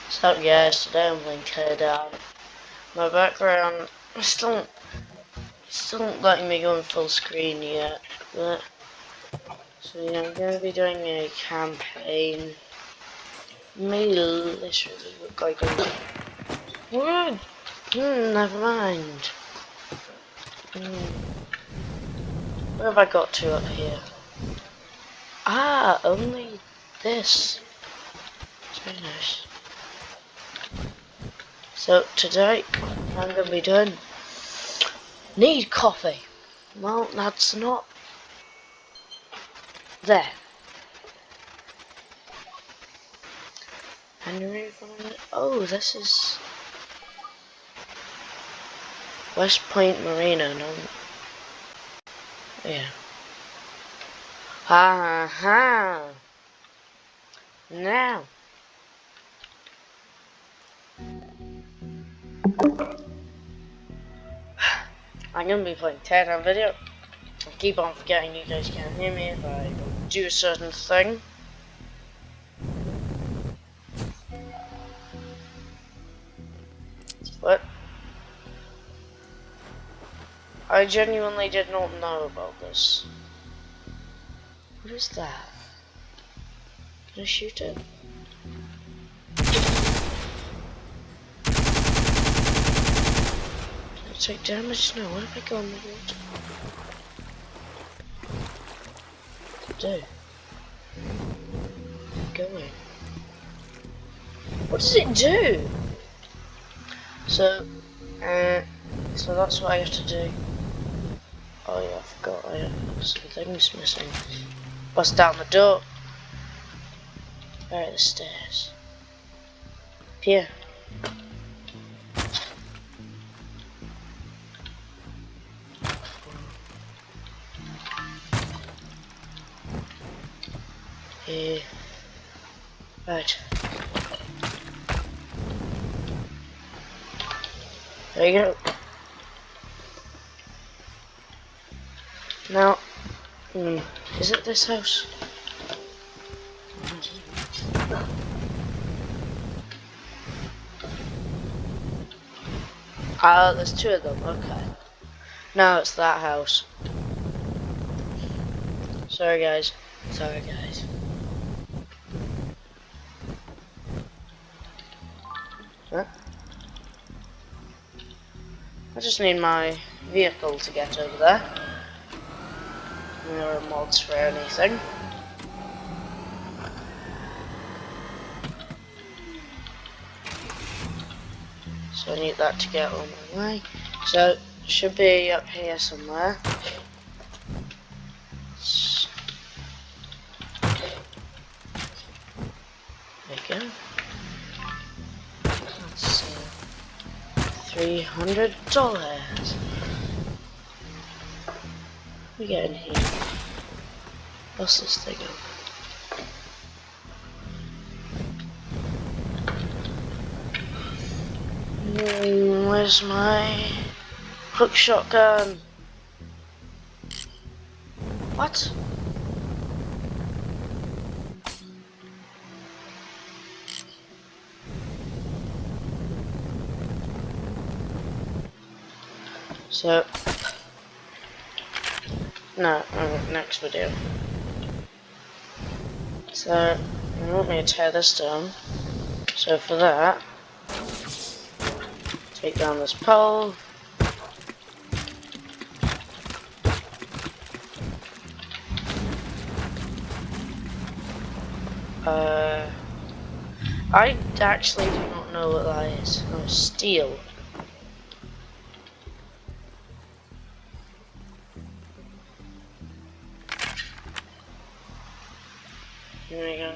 So guys, today I'm playing Teardown. My background still not letting me go in full screen yet, but so yeah, I'm gonna be doing a campaign. May literally look like a what? Never mind. Where have I got to up here? Ah, only this. It's very nice. So today I'm gonna be doing need coffee. Well, that's not there. And oh, this is West Point Marina. No, yeah. Ha ha. Now, I'm gonna be playing Teardown video. I keep on forgetting you guys can't hear me if I do a certain thing. But I genuinely did not know about this. What is that? Can I shoot it? Can I take damage? No, what if I go in the water? What does it do? Going. What does it do? So that's what I have to do. Oh yeah, I forgot. Some things missing. Bust down the door. Where are the stairs? Up here. Here. Right. There you go. Now, is it this house? Ah, there's two of them, okay. No, it's that house. Sorry guys. Huh? I just need my vehicle to get over there. There are mods for anything. So I need that to get on my way. So it should be up here somewhere. There you go. That's $300. We get in here. What's this thing on? Where's my hook shotgun? What? So, no, next video. So, you want me to tear this down. So for that, take down this pole. I actually do not know what that is. Oh, steel. Here we go.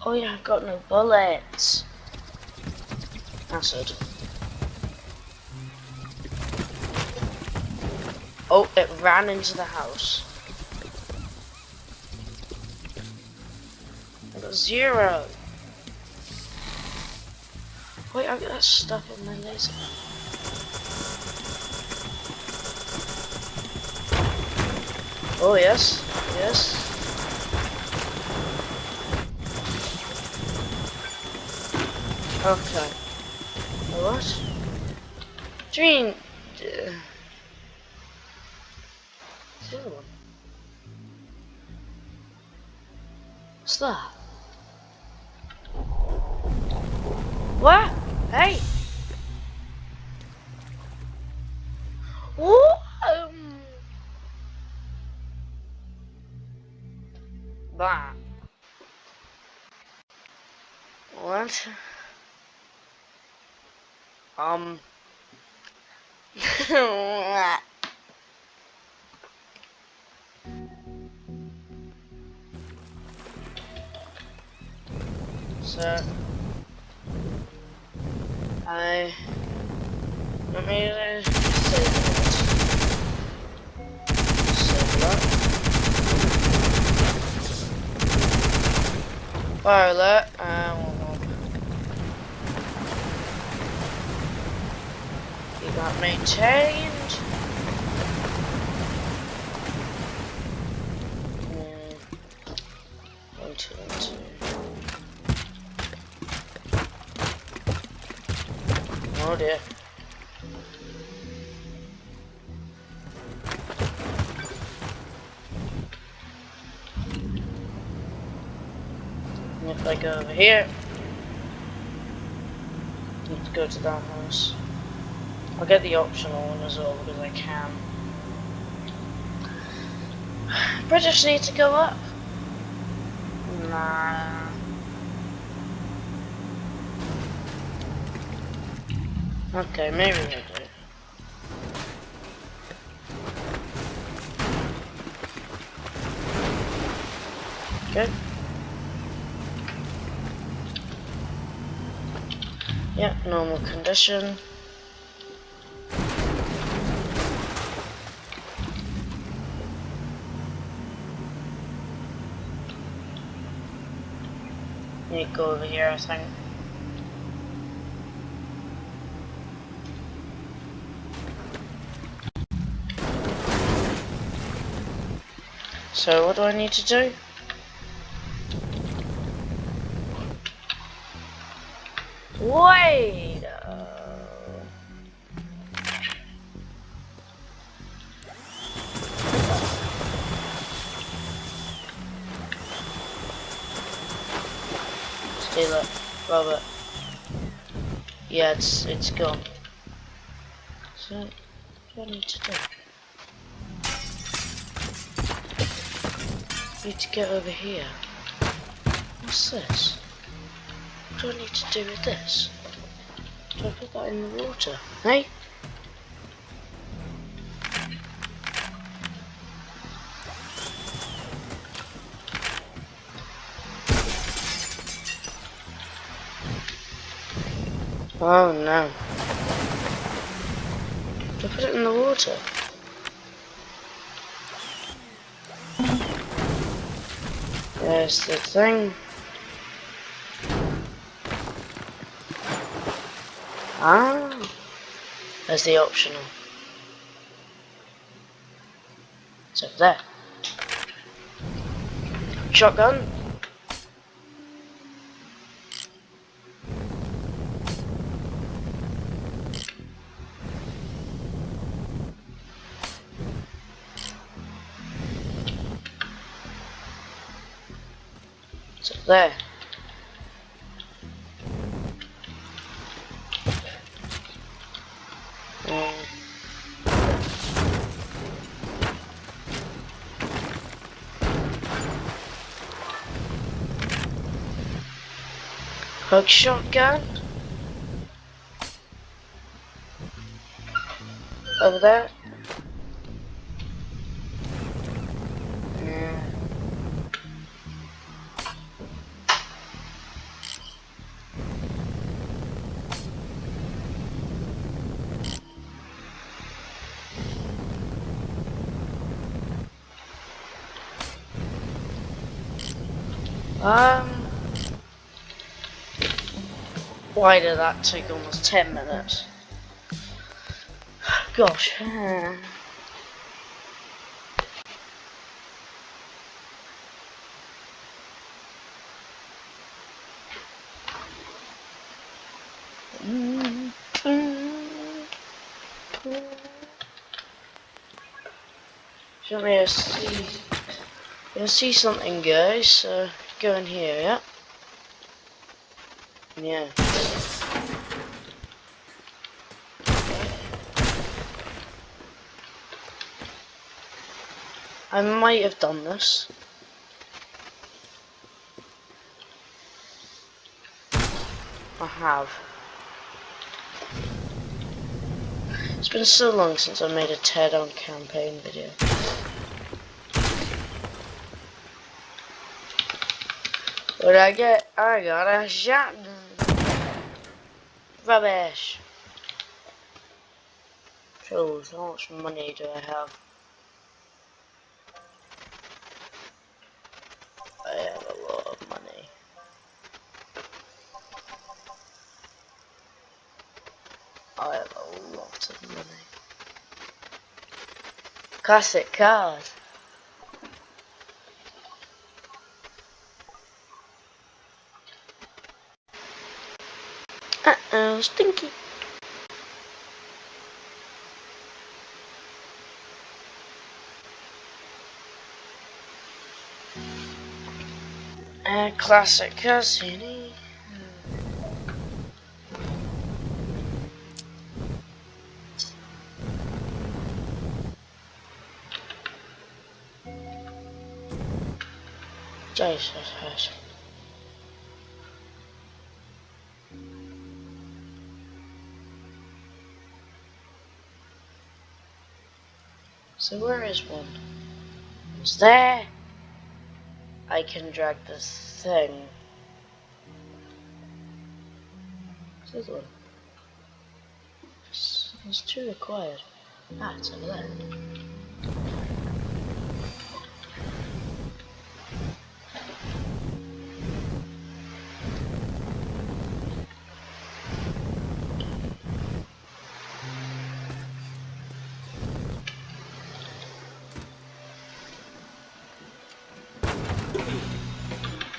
Oh yeah, I've got no bullets. Acid. Oh, it ran into the house. I got 0. Wait, I got stuck in my laser. Oh yes, yes. Okay. What? Dream. The other one. What's that? What? Hey. What? Bah. What? So let me save that. Fire alert. You got maintained. One, two, one, two. Oh dear. And if I go over here, I need to go to that house. I'll get the optional one as well because I can. Bridges need to go up. Nah. Okay, maybe they do. Good. Yep, normal condition. Need to go over here, I think. So what do I need to do? Wait! Steal it. Robert. Yeah, it's gone. So, what do I need to do? I need to get over here. What's this? What do I need to do with this? Do I put that in the water? Hey? Oh no. Do I put it in the water? There's the thing. Ah. There's the optional. It's up there. Shotgun. It's up there. Hook shotgun. Over there. Why did that take almost 10 minutes? Gosh. Show me you'll see something, guys, so go in here, yeah? Yeah. I might have done this. I have. It's been so long since I made a Teardown campaign video. What did I get? I got a shotgun. Rubbish. So, how much money do I have? I have a lot of money. I have a lot of money. Classic cars. Uh-oh, stinky. Classic Cassini. Jesus. So where is one? It's there. I can drag this thing. What's this one? It's too required. Ah, it's over there.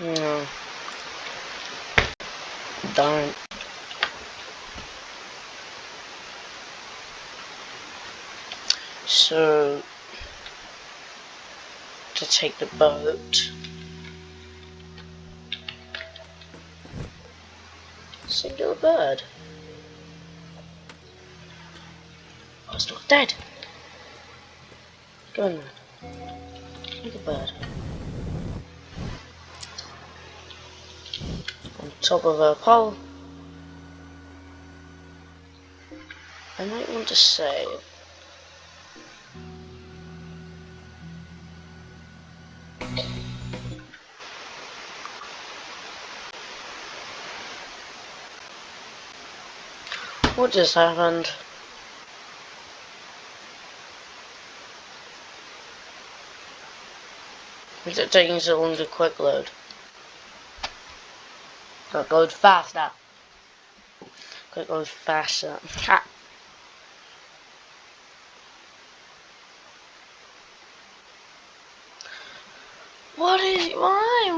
No. Don't. So, to take the boat. Singular bird. Oh, it's not dead. Go on then. Look at the bird. On top of a pole. I might want to save. What just happened? Is it taking so long to quick load? Quick load faster. Quick load faster. Ha! What is it? Why?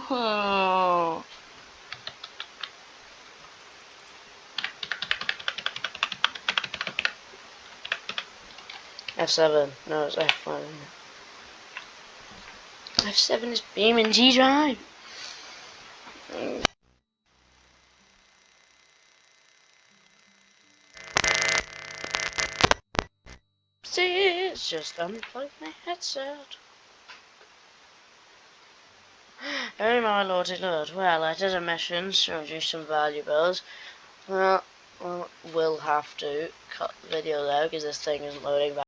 Oh. F7. No, it's F1. F7 is beaming G-Drive. See, it's just unplugged my headset. Oh my lordy lord. Well, I did a mission, showed you some valuables. Well, we'll have to cut the video there because this thing isn't loading back.